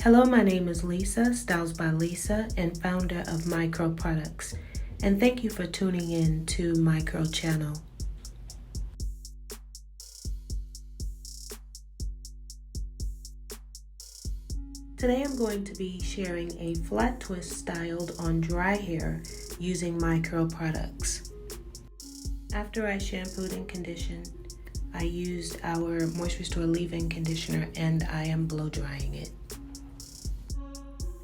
Hello, my name is Lisa, Styles by Lisa, and founder of Micro Products. And thank you for tuning in to Micro Channel. Today I'm going to be sharing a flat twist styled on dry hair using Micro Products. After I shampooed and conditioned, I used our Moisture Restore leave-in conditioner and I am blow drying it.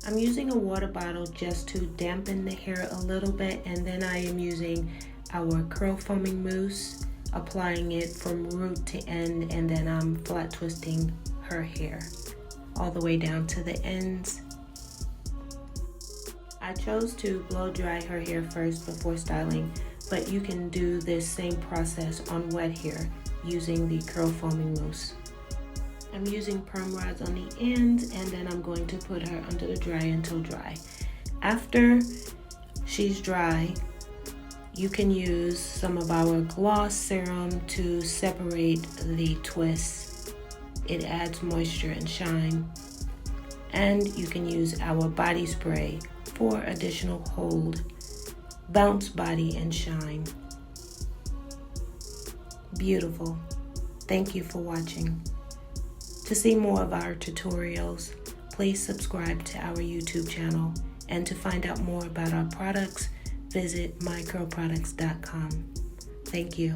I'm using a water bottle just to dampen the hair a little bit, and then I am using our curl foaming mousse, applying it from root to end, and then I'm flat twisting her hair all the way down to the ends. I chose to blow dry her hair first before styling, but you can do this same process on wet hair using the curl foaming mousse. I'm using perm rods on the ends, and then I'm going to put her under the dryer until dry. After she's dry, you can use some of our gloss serum to separate the twists. It adds moisture and shine. And you can use our body spray for additional hold, bounce, body, and shine. Beautiful. Thank you for watching. To see more of our tutorials, please subscribe to our YouTube channel, and to find out more about our products, visit microproducts.com. Thank you.